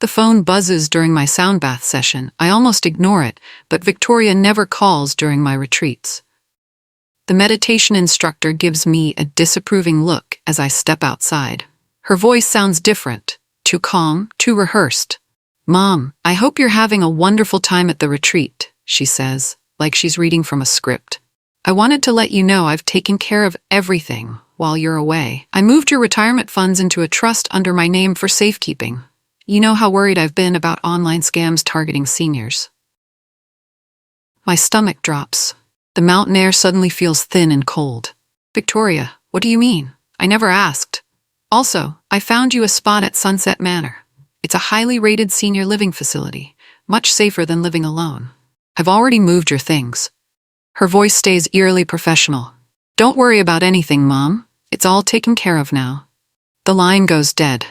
The phone buzzes during my sound bath session. I almost ignore it, but Victoria never calls during my retreats. The meditation instructor gives me a disapproving look as I step outside. Her voice sounds different, too calm, too rehearsed. "Mom, I hope you're having a wonderful time at the retreat," she says, like she's reading from a script. "I wanted to let you know I've taken care of everything while you're away. I moved your retirement funds into a trust under my name for safekeeping. You know how worried I've been about online scams targeting seniors." My stomach drops. The mountain air suddenly feels thin and cold. "Victoria, what do you mean? I never asked. Also, I found you a spot at Sunset Manor. It's a highly rated senior living facility, much safer than living alone. I've already moved your things." Her voice stays eerily professional. "Don't worry about anything, Mom. It's all taken care of now." The line goes dead.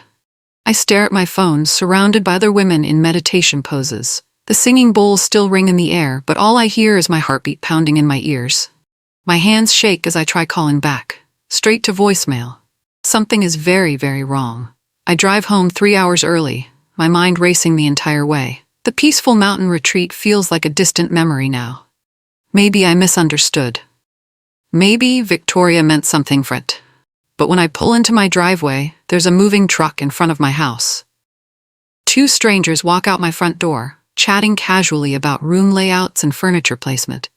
I stare at my phone, surrounded by other women in meditation poses. The singing bowls still ring in the air, but all I hear is my heartbeat pounding in my ears. My hands shake as I try calling back, straight to voicemail. Something is very, very wrong. I drive home 3 hours early, my mind racing the entire way. The peaceful mountain retreat feels like a distant memory now. Maybe I misunderstood. Maybe Victoria meant something for it. But when I pull into my driveway, there's a moving truck in front of my house. 2 strangers walk out my front door, chatting casually about room layouts and furniture placement.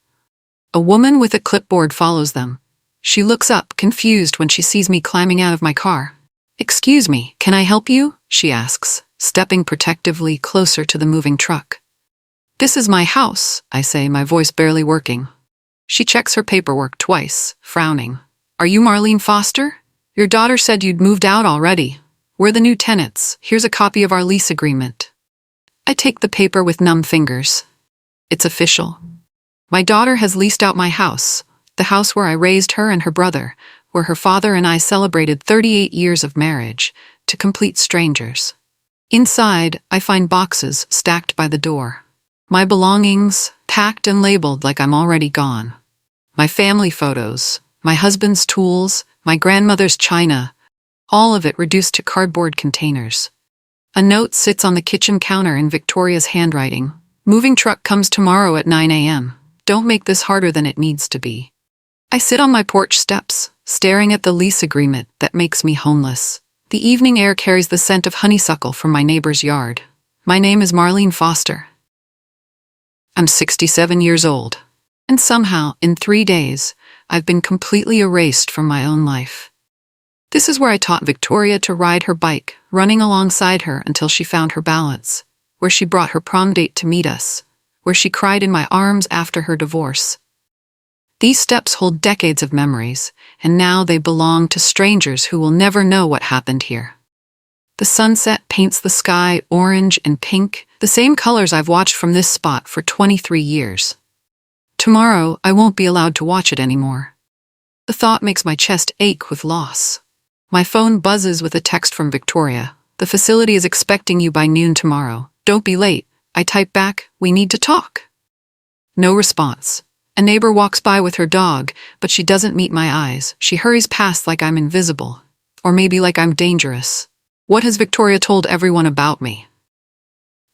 A woman with a clipboard follows them. She looks up, confused when she sees me climbing out of my car. "Excuse me, can I help you?" she asks, stepping protectively closer to the moving truck. "This is my house," I say, my voice barely working. She checks her paperwork twice, frowning. "Are you Marlene Foster? Your daughter said you'd moved out already. We're the new tenants. Here's a copy of our lease agreement." I take the paper with numb fingers. It's official. My daughter has leased out my house, the house where I raised her and her brother, where her father and I celebrated 38 years of marriage, to complete strangers. Inside, I find boxes stacked by the door. My belongings, packed and labeled like I'm already gone. My family photos, my husband's tools, my grandmother's china, all of it reduced to cardboard containers. A note sits on the kitchen counter in Victoria's handwriting. "Moving truck comes tomorrow at 9 a.m. Don't make this harder than it needs to be." I sit on my porch steps, staring at the lease agreement that makes me homeless. The evening air carries the scent of honeysuckle from my neighbor's yard. My name is Marlene Foster. I'm 67 years old, and somehow, in 3 days, I've been completely erased from my own life. This is where I taught Victoria to ride her bike, running alongside her until she found her balance, where she brought her prom date to meet us, where she cried in my arms after her divorce. These steps hold decades of memories, and now they belong to strangers who will never know what happened here. The sunset paints the sky orange and pink, the same colors I've watched from this spot for 23 years. Tomorrow, I won't be allowed to watch it anymore. The thought makes my chest ache with loss. My phone buzzes with a text from Victoria. "The facility is expecting you by noon tomorrow. Don't be late." I type back, "We need to talk." No response. A neighbor walks by with her dog, but she doesn't meet my eyes. She hurries past like I'm invisible. Or maybe like I'm dangerous. What has Victoria told everyone about me?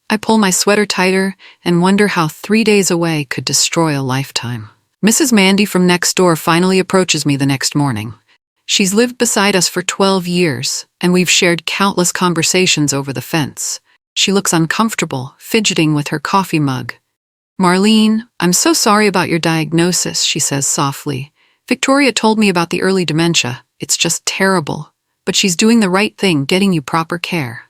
I pull my sweater tighter and wonder how 3 days away could destroy a lifetime. Mrs. Mandy from next door finally approaches me the next morning. She's lived beside us for 12 years, and we've shared countless conversations over the fence. She looks uncomfortable, fidgeting with her coffee mug. "Marlene, I'm so sorry about your diagnosis," she says softly. "Victoria told me about the early dementia. It's just terrible. But she's doing the right thing, getting you proper care."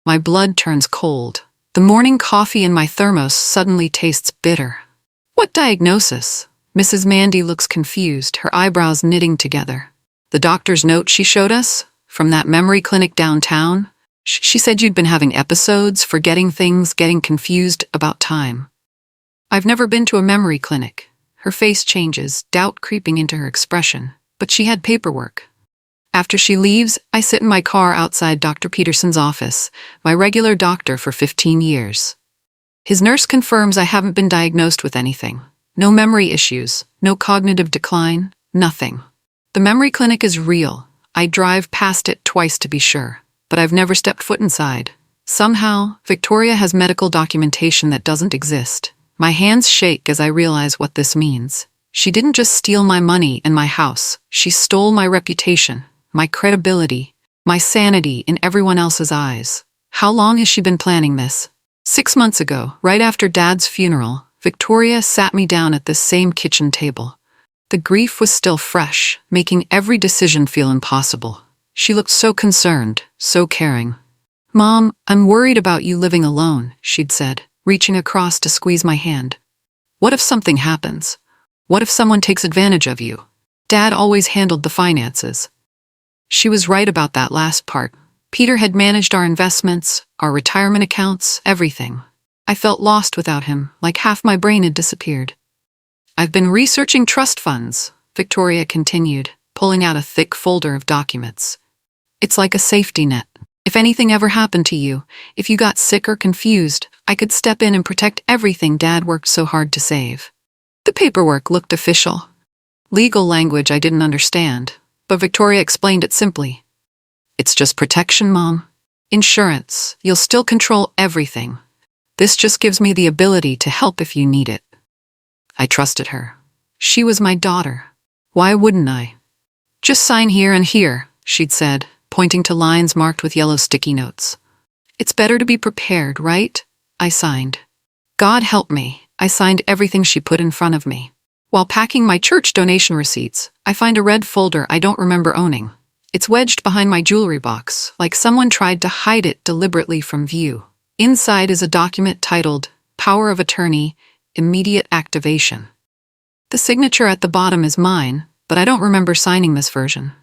My blood turns cold. The morning coffee in my thermos suddenly tastes bitter. "What diagnosis?" Mrs. Mandy looks confused, her eyebrows knitting together. "The doctor's note she showed us? From that memory clinic downtown? She said you'd been having episodes, forgetting things, getting confused about time." "I've never been to a memory clinic." Her face changes, doubt creeping into her expression. "But she had paperwork." After she leaves, I sit in my car outside Dr. Peterson's office, my regular doctor for 15 years. His nurse confirms I haven't been diagnosed with anything. No memory issues, no cognitive decline, nothing. The memory clinic is real. I drive past it twice to be sure. but I've never stepped foot inside. Somehow, Victoria has medical documentation that doesn't exist. My hands shake as I realize what this means. She didn't just steal my money and my house. She stole my reputation, my credibility, my sanity in everyone else's eyes. How long has she been planning this? 6 months ago, right after Dad's funeral, Victoria sat me down at this same kitchen table. The grief was still fresh, making every decision feel impossible. She looked so concerned, so caring. "Mom, I'm worried about you living alone," she'd said, reaching across to squeeze my hand. "What if something happens? What if someone takes advantage of you? Dad always handled the finances." She was right about that last part. Peter had managed our investments, our retirement accounts, everything. I felt lost without him, like half my brain had disappeared. "I've been researching trust funds," Victoria continued, pulling out a thick folder of documents. "It's like a safety net. If anything ever happened to you, if you got sick or confused, I could step in and protect everything Dad worked so hard to save." The paperwork looked official. Legal language I didn't understand, but Victoria explained it simply. "It's just protection, Mom. Insurance. You'll still control everything. This just gives me the ability to help if you need it." I trusted her. She was my daughter. Why wouldn't I? "Just sign here and here," she'd said, pointing to lines marked with yellow sticky notes. "It's better to be prepared, right?" I signed. God help me, I signed everything she put in front of me. While packing my church donation receipts, I find a red folder I don't remember owning. It's wedged behind my jewelry box, like someone tried to hide it deliberately from view. Inside is a document titled Power of Attorney, Immediate Activation. The signature at the bottom is mine, but I don't remember signing this version.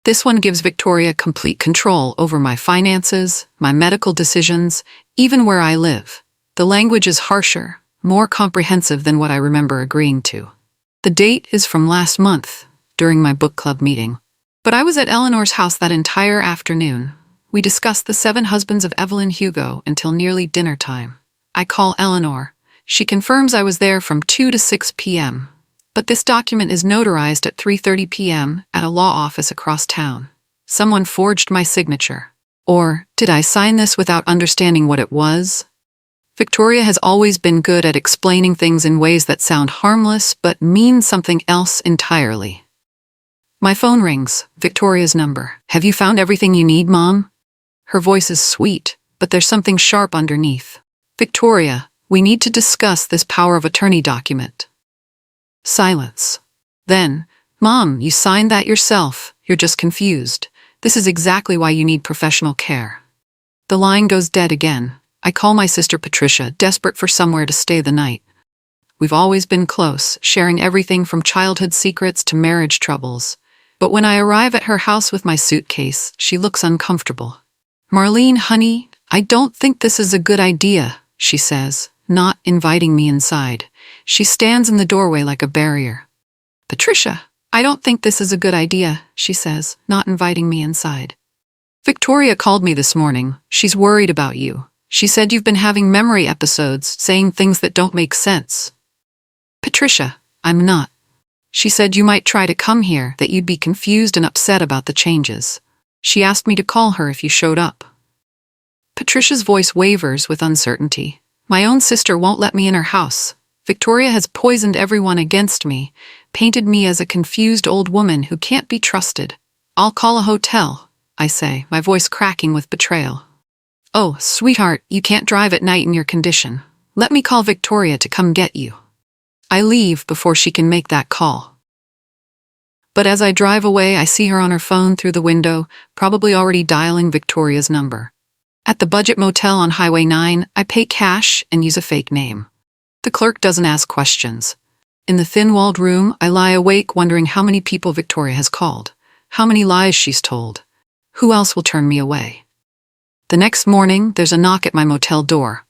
This one gives Victoria complete control over my finances, my medical decisions, even where I live. The language is harsher, more comprehensive than what I remember agreeing to. The date is from last month, during my book club meeting. But I was at Eleanor's house that entire afternoon. We discussed The 7 Husbands of Evelyn Hugo until nearly dinner time. I call Eleanor. She confirms I was there from 2 to 6 p.m. But this document is notarized at 3:30 p.m. at a law office across town. Someone forged my signature. Or did I sign this without understanding what it was? Victoria has always been good at explaining things in ways that sound harmless but mean something else entirely. My phone rings, Victoria's number. "Have you found everything you need, Mom?" Her voice is sweet, but there's something sharp underneath. "Victoria, we need to discuss this power of attorney document." Silence. Then, "Mom, you signed that yourself. You're just confused. This is exactly why you need professional care." The line goes dead again. I call my sister Patricia, desperate for somewhere to stay the night. We've always been close, sharing everything from childhood secrets to marriage troubles. But when I arrive at her house with my suitcase, she looks uncomfortable. "Marlene, honey, I don't think this is a good idea," she says, not inviting me inside. She stands in the doorway like a barrier. "Patricia, I don't think this is a good idea," she says, not inviting me inside. "Victoria called me this morning. She's worried about you. She said you've been having memory episodes, saying things that don't make sense." "Patricia, I'm not. She said you might try to come here, that you'd be confused and upset about the changes. She asked me to call her if you showed up." Patricia's voice wavers with uncertainty. "My own sister won't let me in her house. Victoria has poisoned everyone against me, painted me as a confused old woman who can't be trusted. I'll call a hotel," I say, my voice cracking with betrayal. "Oh, sweetheart, you can't drive at night in your condition. Let me call Victoria to come get you." I leave before she can make that call. But as I drive away, I see her on her phone through the window, probably already dialing Victoria's number. At the budget motel on Highway 9, I pay cash and use a fake name. The clerk doesn't ask questions. In the thin-walled room, I lie awake wondering how many people Victoria has called, how many lies she's told. Who else will turn me away? The next morning, there's a knock at my motel door.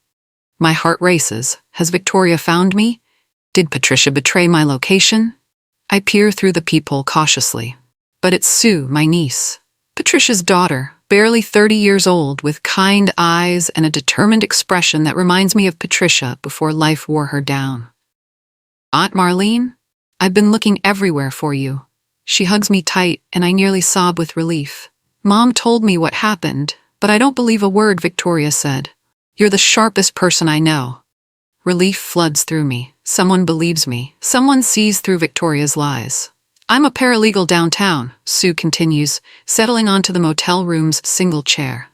My heart races. Has Victoria found me? Did Patricia betray my location? I peer through the peephole cautiously. But it's Sue, my niece. Patricia's daughter, barely 30 years old, with kind eyes and a determined expression that reminds me of Patricia before life wore her down. "Aunt Marlene, I've been looking everywhere for you." She hugs me tight, and I nearly sob with relief. "Mom told me what happened, But I don't believe a word, Victoria said. You're the sharpest person I know. Relief floods through me. Someone believes me. Someone sees through Victoria's lies. I'm a paralegal downtown, Sue continues, settling onto the motel room's single chair.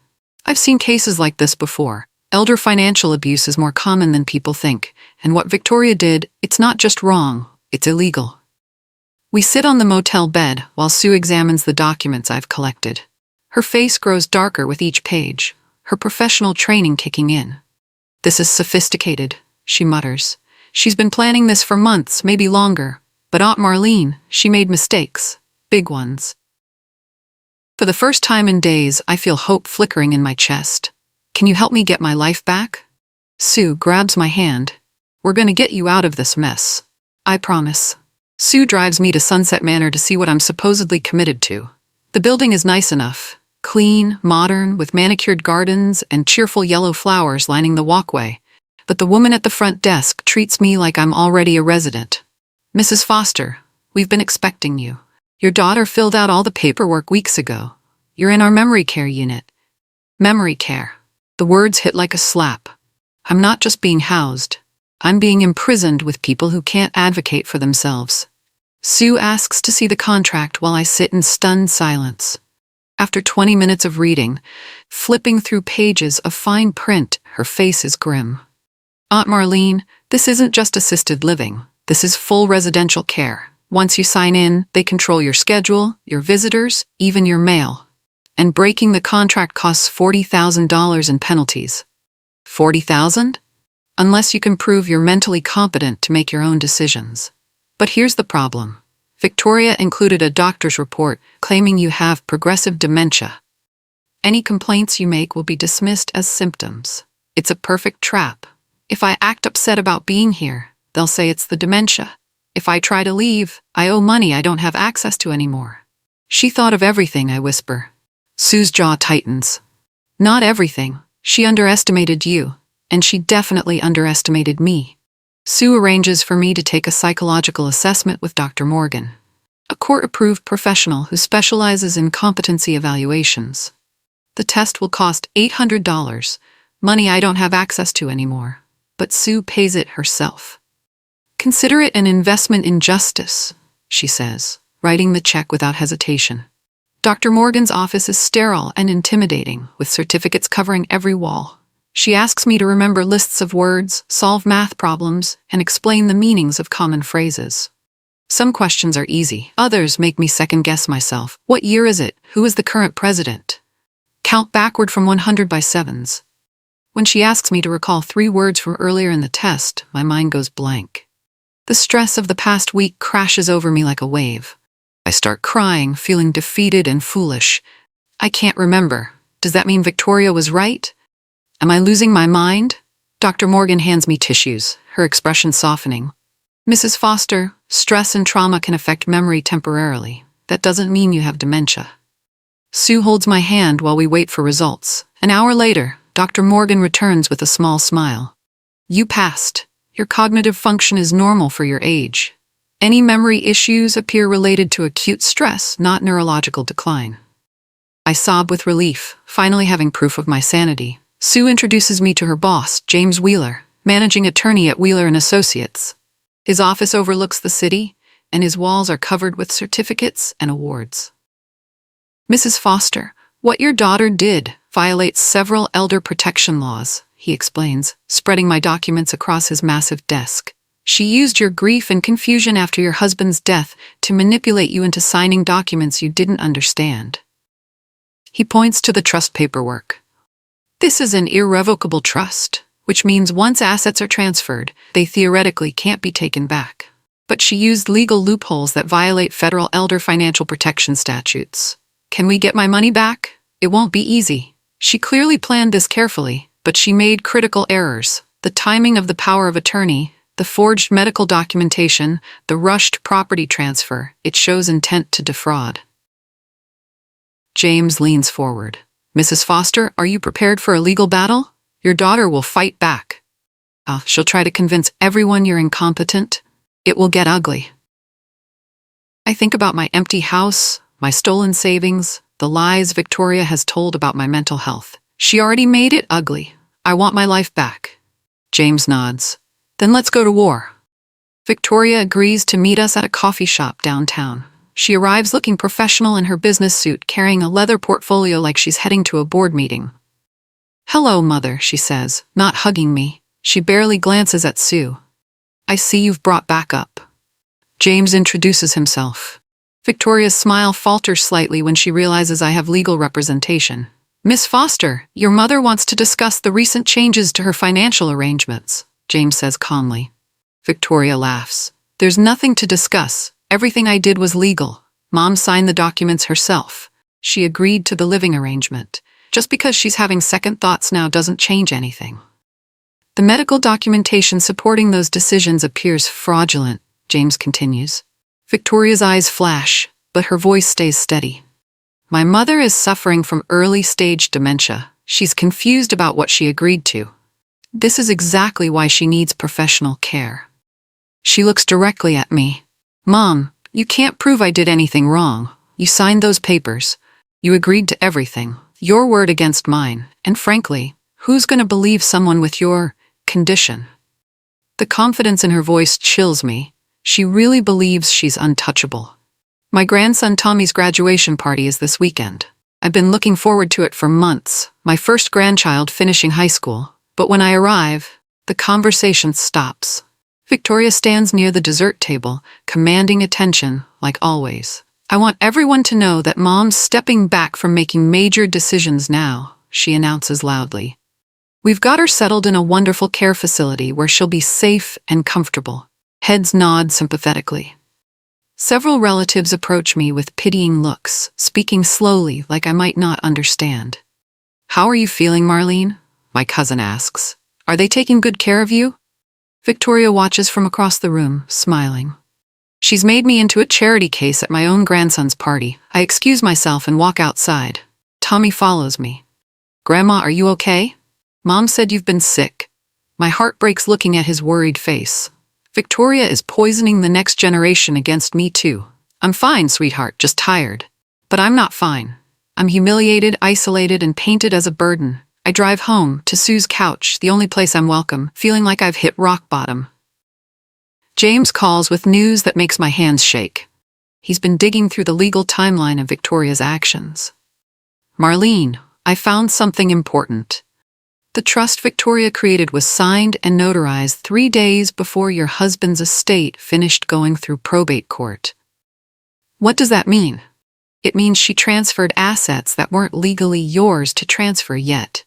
I've seen cases like this before. Elder financial abuse is more common than people think, and what Victoria did, it's not just wrong, it's illegal. We sit on the motel bed while Sue examines the documents I've collected. Her face grows darker with each page, her professional training kicking in. This is sophisticated, she mutters. She's been planning this for months, maybe longer. But Aunt Marlene, she made mistakes. Big ones. For the first time in days, I feel hope flickering in my chest. Can you help me get my life back? Sue grabs my hand. We're going to get you out of this mess. I promise. Sue drives me to Sunset Manor to see what I'm supposedly committed to. The building is nice enough. Clean, modern, with manicured gardens and cheerful yellow flowers lining the walkway. But the woman at the front desk treats me like I'm already a resident. Mrs. Foster, we've been expecting you. Your daughter filled out all the paperwork weeks ago. You're in our memory care unit. Memory care. The words hit like a slap. I'm not just being housed. I'm being imprisoned with people who can't advocate for themselves. Sue asks to see the contract while I sit in stunned silence. After 20 minutes of reading, flipping through pages of fine print, her face is grim. Aunt Marlene, this isn't just assisted living. This is full residential care. Once you sign in, they control your schedule, your visitors, even your mail. And breaking the contract costs $40,000 in penalties. $40,000? Unless you can prove you're mentally competent to make your own decisions. But here's the problem. Victoria included a doctor's report claiming you have progressive dementia. Any complaints you make will be dismissed as symptoms. It's a perfect trap. If I act upset about being here, they'll say it's the dementia. If I try to leave, I owe money I don't have access to anymore. She thought of everything, I whisper. Sue's jaw tightens. Not everything. She underestimated you, and she definitely underestimated me. Sue arranges for me to take a psychological assessment with Dr. Morgan, a court-approved professional who specializes in competency evaluations. The test will cost $800, money I don't have access to anymore, but Sue pays it herself. Consider it an investment in justice, she says, writing the check without hesitation. Dr. Morgan's office is sterile and intimidating, with certificates covering every wall. She asks me to remember lists of words, solve math problems, and explain the meanings of common phrases. Some questions are easy. Others make me second-guess myself. What year is it? Who is the current president? Count backward from 100 by sevens. When she asks me to recall 3 words from earlier in the test, my mind goes blank. The stress of the past week crashes over me like a wave. I start crying, feeling defeated and foolish. I can't remember. Does that mean Victoria was right? Am I losing my mind? Dr. Morgan hands me tissues, her expression softening. Mrs. Foster, stress and trauma can affect memory temporarily. That doesn't mean you have dementia. Sue holds my hand while we wait for results. An hour later, Dr. Morgan returns with a small smile. You passed. Your cognitive function is normal for your age. Any memory issues appear related to acute stress, not neurological decline. I sob with relief, finally having proof of my sanity. Sue introduces me to her boss, James Wheeler, managing attorney at Wheeler & Associates. His office overlooks the city, and his walls are covered with certificates and awards. Mrs. Foster, what your daughter did violates several elder protection laws, he explains, spreading my documents across his massive desk. She used your grief and confusion after your husband's death to manipulate you into signing documents you didn't understand. He points to the trust paperwork. This is an irrevocable trust, which means once assets are transferred, they theoretically can't be taken back. But she used legal loopholes that violate federal elder financial protection statutes. Can we get my money back? It won't be easy. She clearly planned this carefully, but she made critical errors. The timing of the power of attorney, the forged medical documentation, the rushed property transfer, it shows intent to defraud. James leans forward. Mrs. Foster, are you prepared for a legal battle? Your daughter will fight back. She'll try to convince everyone you're incompetent. It will get ugly. I think about my empty house, my stolen savings, the lies Victoria has told about my mental health. She already made it ugly. I want my life back. James nods. Then let's go to war. Victoria agrees to meet us at a coffee shop downtown. She arrives looking professional in her business suit, carrying a leather portfolio like she's heading to a board meeting. Hello, Mother, she says, not hugging me. She barely glances at Sue. I see you've brought back up. James introduces himself. Victoria's smile falters slightly when she realizes I have legal representation. Miss Foster, your mother wants to discuss the recent changes to her financial arrangements, James says calmly. Victoria laughs. There's nothing to discuss. Everything I did was legal. Mom signed the documents herself. She agreed to the living arrangement. Just because she's having second thoughts now doesn't change anything. The medical documentation supporting those decisions appears fraudulent, James continues. Victoria's eyes flash, but her voice stays steady. My mother is suffering from early-stage dementia. She's confused about what she agreed to. This is exactly why she needs professional care. She looks directly at me. Mom, you can't prove I did anything wrong. You signed those papers. You agreed to everything. Your word against mine. And frankly, who's going to believe someone with your condition? The confidence in her voice chills me. She really believes she's untouchable. My grandson Tommy's graduation party is this weekend. I've been looking forward to it for months, my first grandchild finishing high school. But when I arrive, the conversation stops. Victoria stands near the dessert table, commanding attention, like always. I want everyone to know that Mom's stepping back from making major decisions now, she announces loudly. We've got her settled in a wonderful care facility where she'll be safe and comfortable. Heads nod sympathetically. Several relatives approach me with pitying looks, speaking slowly like I might not understand. How are you feeling, Marlene? My cousin asks. Are they taking good care of you? Victoria watches from across the room, smiling. She's made me into a charity case at my own grandson's party. I excuse myself and walk outside. Tommy follows me. Grandma, are you okay? Mom said you've been sick. My heart breaks looking at his worried face. Victoria is poisoning the next generation against me too. I'm fine, sweetheart, just tired. But I'm not fine. I'm humiliated, isolated, and painted as a burden. I drive home, to Sue's couch, the only place I'm welcome, feeling like I've hit rock bottom. James calls with news that makes my hands shake. He's been digging through the legal timeline of Victoria's actions. Marlene, I found something important. The trust Victoria created was signed and notarized 3 days before your husband's estate finished going through probate court. What does that mean? It means she transferred assets that weren't legally yours to transfer yet.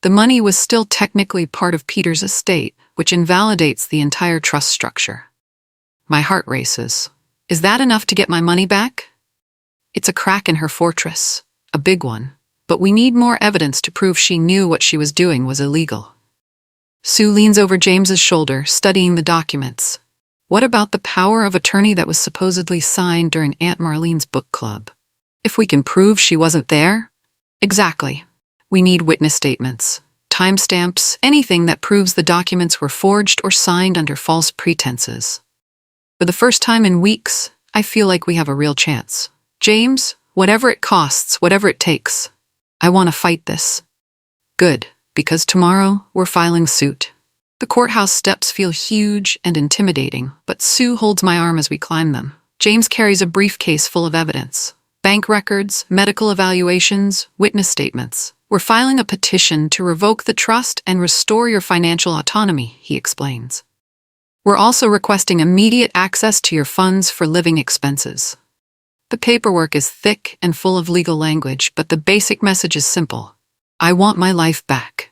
The money was still technically part of Peter's estate, which invalidates the entire trust structure. My heart races. Is that enough to get my money back? It's a crack in her fortress, a big one. But we need more evidence to prove she knew what she was doing was illegal. Sue leans over James's shoulder, studying the documents. What about the power of attorney that was supposedly signed during Aunt Marlene's book club? If we can prove she wasn't there? Exactly. We need witness statements, timestamps, anything that proves the documents were forged or signed under false pretenses. For the first time in weeks, I feel like we have a real chance. James, whatever it costs, whatever it takes. I want to fight this. Good, because tomorrow we're filing suit. The courthouse steps feel huge and intimidating, but Sue holds my arm as we climb them. James carries a briefcase full of evidence. Bank records, medical evaluations, witness statements. We're filing a petition to revoke the trust and restore your financial autonomy, he explains. We're also requesting immediate access to your funds for living expenses. The paperwork is thick and full of legal language, but the basic message is simple. I want my life back.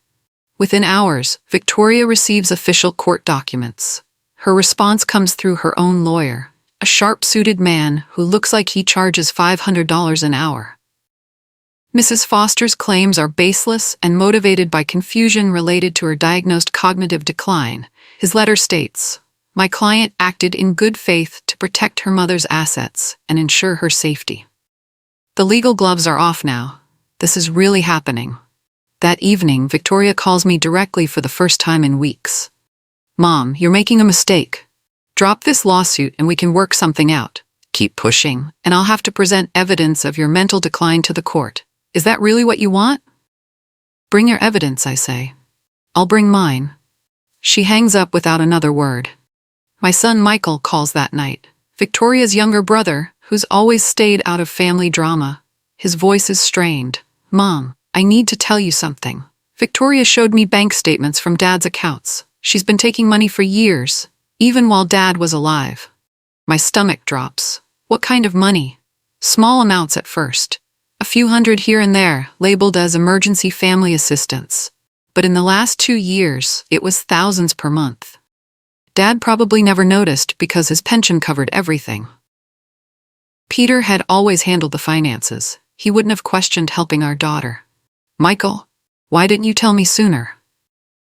Within hours, Victoria receives official court documents. Her response comes through her own lawyer, a sharp-suited man who looks like he charges $500 an hour. Mrs. Foster's claims are baseless and motivated by confusion related to her diagnosed cognitive decline. His letter states, my client acted in good faith to protect her mother's assets and ensure her safety. The legal gloves are off now. This is really happening. That evening, Victoria calls me directly for the first time in weeks. Mom, you're making a mistake. Drop this lawsuit and we can work something out. Keep pushing, and I'll have to present evidence of your mental decline to the court. Is that really what you want? Bring your evidence, I say. I'll bring mine. She hangs up without another word. My son Michael calls that night. Victoria's younger brother, who's always stayed out of family drama. His voice is strained. Mom, I need to tell you something. Victoria showed me bank statements from Dad's accounts. She's been taking money for years, even while Dad was alive. My stomach drops. What kind of money? Small amounts at first. A few hundred here and there, labeled as emergency family assistance. But in the last 2 years, it was thousands per month. Dad probably never noticed because his pension covered everything. Peter had always handled the finances. He wouldn't have questioned helping our daughter. Michael, why didn't you tell me sooner?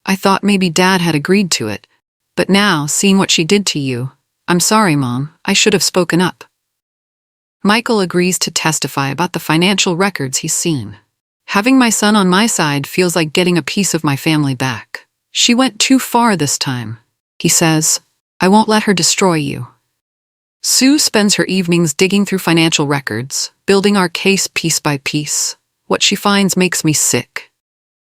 I thought maybe Dad had agreed to it. But now, seeing what she did to you, I'm sorry, Mom, I should have spoken up. Michael agrees to testify about the financial records he's seen. Having my son on my side feels like getting a piece of my family back. She went too far this time. He says, I won't let her destroy you. Sue spends her evenings digging through financial records, building our case piece by piece. What she finds makes me sick.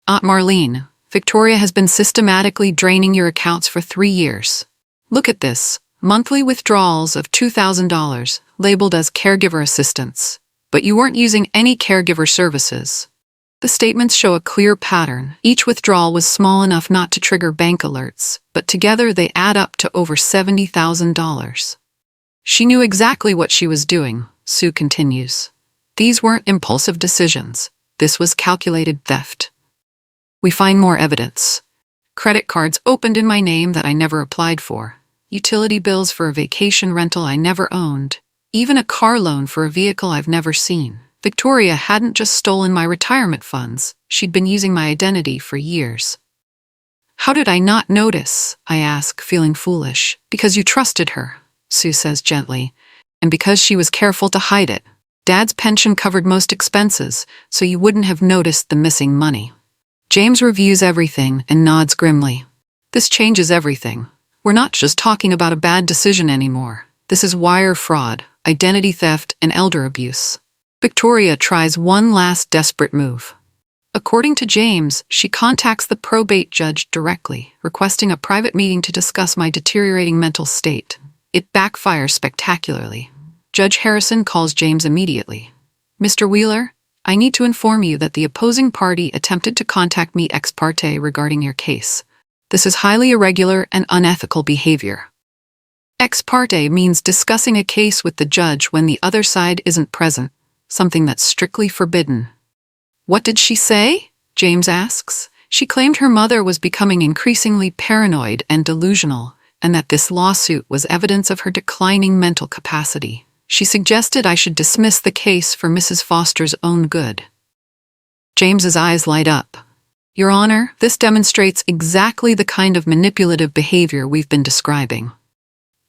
Aunt Marlene, Victoria has been systematically draining your accounts for 3 years. Look at this. Monthly withdrawals of $2,000, labeled as caregiver assistance. But you weren't using any caregiver services. The statements show a clear pattern. Each withdrawal was small enough not to trigger bank alerts, but together they add up to over $70,000. She knew exactly what she was doing, Sue continues. These weren't impulsive decisions. This was calculated theft. We find more evidence. Credit cards opened in my name that I never applied for. Utility bills for a vacation rental I never owned. Even a car loan for a vehicle I've never seen. Victoria hadn't just stolen my retirement funds. She'd been using my identity for years. How did I not notice? I ask, feeling foolish. Because you trusted her, Sue says gently, and because she was careful to hide it. Dad's pension covered most expenses, so you wouldn't have noticed the missing money. James reviews everything and nods grimly. This changes everything. We're not just talking about a bad decision anymore. This is wire fraud, identity theft, and elder abuse. Victoria tries one last desperate move. According to James, she contacts the probate judge directly, requesting a private meeting to discuss my deteriorating mental state. It backfires spectacularly. Judge Harrison calls James immediately. Mr. Wheeler, I need to inform you that the opposing party attempted to contact me ex parte regarding your case. This is highly irregular and unethical behavior. Ex parte means discussing a case with the judge when the other side isn't present, something that's strictly forbidden. What did she say? James asks. She claimed her mother was becoming increasingly paranoid and delusional, and that this lawsuit was evidence of her declining mental capacity. She suggested I should dismiss the case for Mrs. Foster's own good. James's eyes light up. Your Honor, this demonstrates exactly the kind of manipulative behavior we've been describing.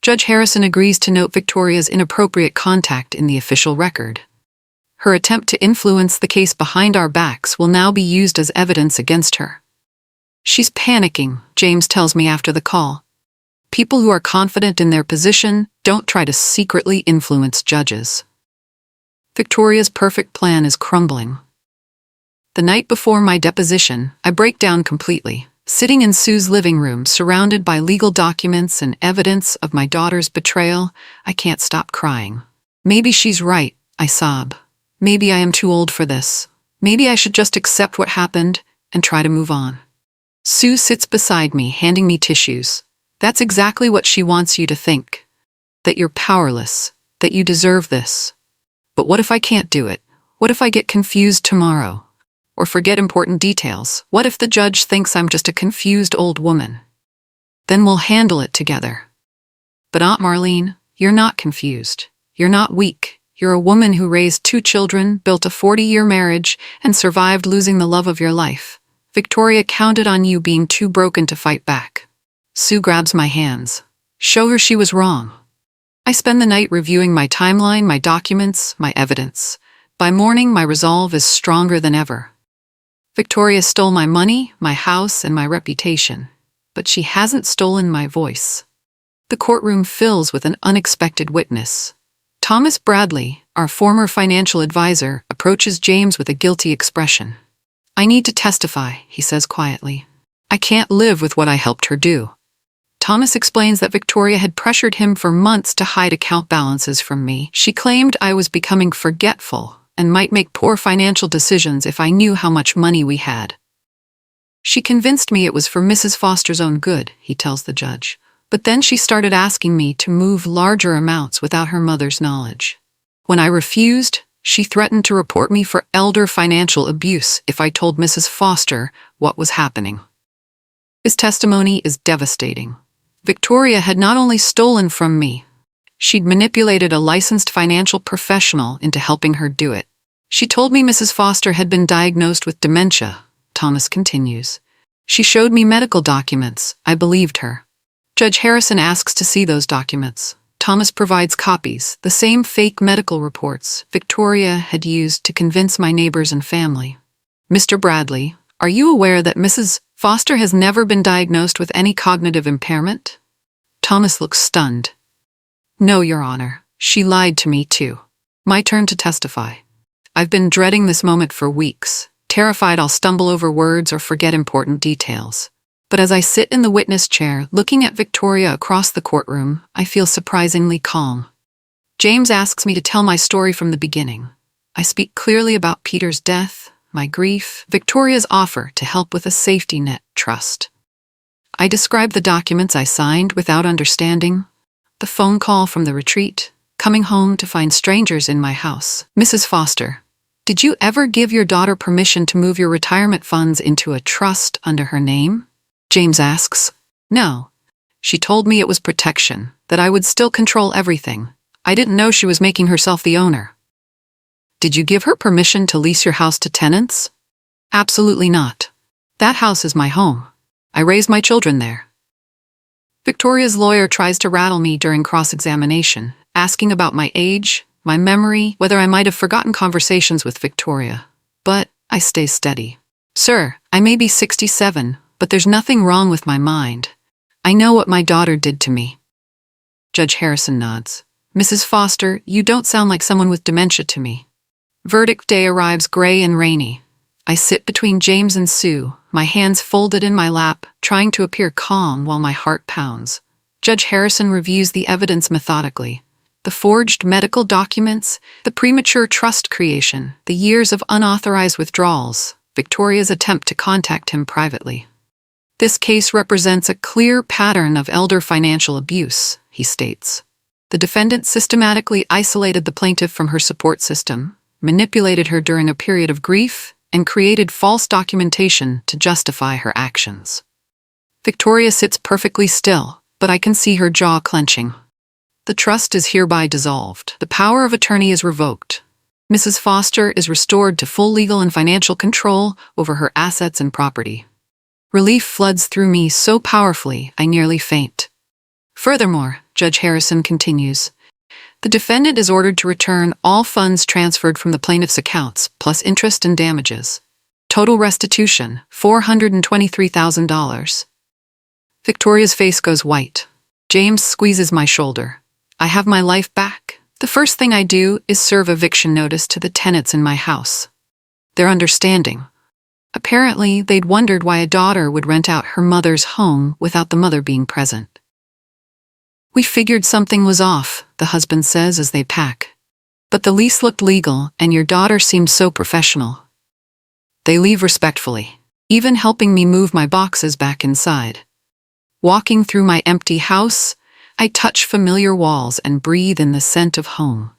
Judge Harrison agrees to note Victoria's inappropriate contact in the official record. Her attempt to influence the case behind our backs will now be used as evidence against her. She's panicking, James tells me after the call. People who are confident in their position don't try to secretly influence judges. Victoria's perfect plan is crumbling. The night before my deposition, I break down completely, sitting in Sue's living room, surrounded by legal documents and evidence of my daughter's betrayal. I can't stop crying. Maybe she's right, I sob. Maybe I am too old for this. Maybe I should just accept what happened and try to move on. Sue sits beside me, handing me tissues. That's exactly what she wants you to think. That you're powerless, that you deserve this. But what if I can't do it? What if I get confused tomorrow? Or forget important details? What if the judge thinks I'm just a confused old woman? Then we'll handle it together. But Aunt Marlene, you're not confused. You're not weak. You're a woman who raised 2 children, built a 40-year marriage, and survived losing the love of your life. Victoria counted on you being too broken to fight back. Sue grabs my hands. Show her she was wrong. I spend the night reviewing my timeline, my documents, my evidence. By morning, my resolve is stronger than ever. Victoria stole my money, my house, and my reputation. But she hasn't stolen my voice. The courtroom fills with an unexpected witness. Thomas Bradley, our former financial advisor, approaches James with a guilty expression. I need to testify, he says quietly. I can't live with what I helped her do. Thomas explains that Victoria had pressured him for months to hide account balances from me. She claimed I was becoming forgetful and might make poor financial decisions if I knew how much money we had. She convinced me it was for Mrs. Foster's own good, he tells the judge. But then she started asking me to move larger amounts without her mother's knowledge. When I refused, she threatened to report me for elder financial abuse if I told Mrs. Foster what was happening. His testimony is devastating. Victoria had not only stolen from me, she'd manipulated a licensed financial professional into helping her do it. She told me Mrs. Foster had been diagnosed with dementia, Thomas continues. She showed me medical documents. I believed her. Judge Harrison asks to see those documents. Thomas provides copies, the same fake medical reports Victoria had used to convince my neighbors and family. Mr. Bradley, are you aware that Mrs. Foster has never been diagnosed with any cognitive impairment? Thomas looks stunned. No, Your Honor. She lied to me too. My turn to testify. I've been dreading this moment for weeks, terrified I'll stumble over words or forget important details. But as I sit in the witness chair, looking at Victoria across the courtroom, I feel surprisingly calm. James asks me to tell my story from the beginning. I speak clearly about Peter's death, my grief, Victoria's offer to help with a safety net, trust. I describe the documents I signed without understanding, the phone call from the retreat, coming home to find strangers in my house. Mrs. Foster, did you ever give your daughter permission to move your retirement funds into a trust under her name? James asks. No. She told me it was protection, that I would still control everything. I didn't know she was making herself the owner. Did you give her permission to lease your house to tenants? Absolutely not. That house is my home. I raised my children there. Victoria's lawyer tries to rattle me during cross-examination, asking about my age, my memory, whether I might have forgotten conversations with Victoria. But I stay steady. Sir, I may be 67, but there's nothing wrong with my mind. I know what my daughter did to me. Judge Harrison nods. Mrs. Foster, you don't sound like someone with dementia to me. Verdict day arrives gray and rainy. I sit between James and Sue, my hands folded in my lap, trying to appear calm while my heart pounds. Judge Harrison reviews the evidence methodically. The forged medical documents, the premature trust creation, the years of unauthorized withdrawals, Victoria's attempt to contact him privately. This case represents a clear pattern of elder financial abuse, he states. The defendant systematically isolated the plaintiff from her support system, manipulated her during a period of grief, and created false documentation to justify her actions. Victoria sits perfectly still, but I can see her jaw clenching. The trust is hereby dissolved. The power of attorney is revoked. Mrs. Foster is restored to full legal and financial control over her assets and property. Relief floods through me so powerfully I nearly faint. Furthermore, Judge Harrison continues, the defendant is ordered to return all funds transferred from the plaintiff's accounts, plus interest and damages. Total restitution, $423,000. Victoria's face goes white. James squeezes my shoulder. I have my life back. The first thing I do is serve eviction notice to the tenants in my house. They're understanding. Apparently, they'd wondered why a daughter would rent out her mother's home without the mother being present. We figured something was off, the husband says as they pack. But the lease looked legal, and your daughter seemed so professional. They leave respectfully, even helping me move my boxes back inside. Walking through my empty house, I touch familiar walls and breathe in the scent of home.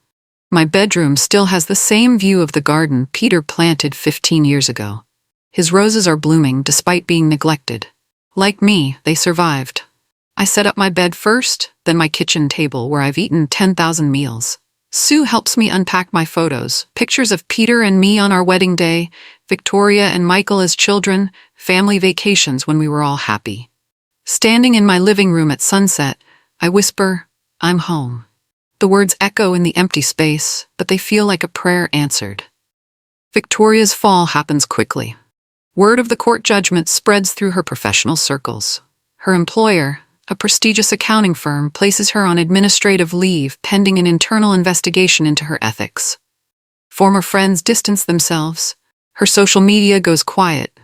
My bedroom still has the same view of the garden Peter planted 15 years ago. His roses are blooming despite being neglected. Like me, they survived. I set up my bed first, then my kitchen table where I've eaten 10,000 meals. Sue helps me unpack my photos, pictures of Peter and me on our wedding day, Victoria and Michael as children, family vacations when we were all happy. Standing in my living room at sunset, I whisper, I'm home. The words echo in the empty space, but they feel like a prayer answered. Victoria's fall happens quickly. Word of the court judgment spreads through her professional circles. Her employer, A prestigious accounting firm places her on administrative leave pending an internal investigation into her ethics. Former friends distance themselves. Her social media goes quiet.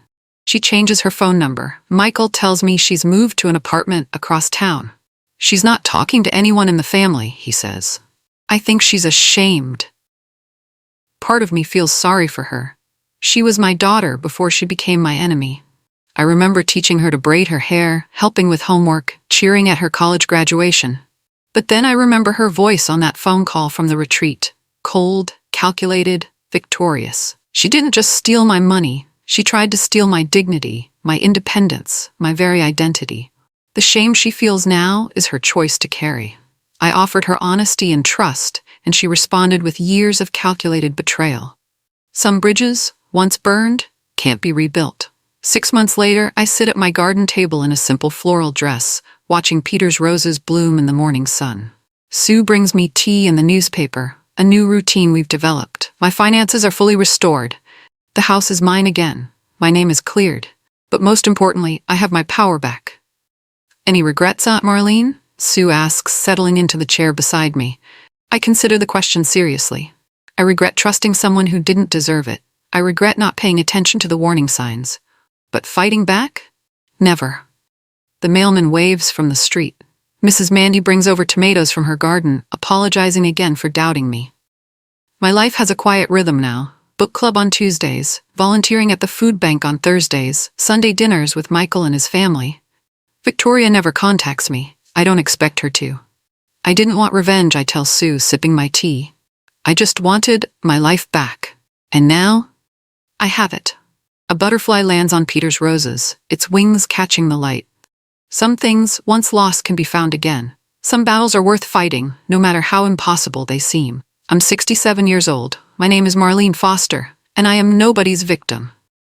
She changes her phone number. Michael tells me she's moved to an apartment across town. She's not talking to anyone in the family, he says. I think she's ashamed. Part of me feels sorry for her. She was my daughter before she became my enemy. I remember teaching her to braid her hair, helping with homework, cheering at her college graduation. But then I remember her voice on that phone call from the retreat. Cold, calculated, victorious. She didn't just steal my money. She tried to steal my dignity, my independence, my very identity. The shame she feels now is her choice to carry. I offered her honesty and trust, and she responded with years of calculated betrayal. Some bridges, once burned, can't be rebuilt. 6 months later, I sit at my garden table in a simple floral dress, watching Peter's roses bloom in the morning sun. Sue brings me tea and the newspaper, a new routine we've developed. My finances are fully restored. The house is mine again. My name is cleared. But most importantly, I have my power back. Any regrets, Aunt Marlene? Sue asks, settling into the chair beside me. I consider the question seriously. I regret trusting someone who didn't deserve it. I regret not paying attention to the warning signs. But fighting back? Never. The mailman waves from the street. Mrs. Mandy brings over tomatoes from her garden, apologizing again for doubting me. My life has a quiet rhythm now. Book club on Tuesdays, volunteering at the food bank on Thursdays, Sunday dinners with Michael and his family. Victoria never contacts me. I don't expect her to. I didn't want revenge, I tell Sue, sipping my tea. I just wanted my life back. And now, I have it. A butterfly lands on Peter's roses, its wings catching the light. Some things, once lost, can be found again. Some battles are worth fighting, no matter how impossible they seem. I'm 67 years old. My name is Marlene Foster, and I am nobody's victim.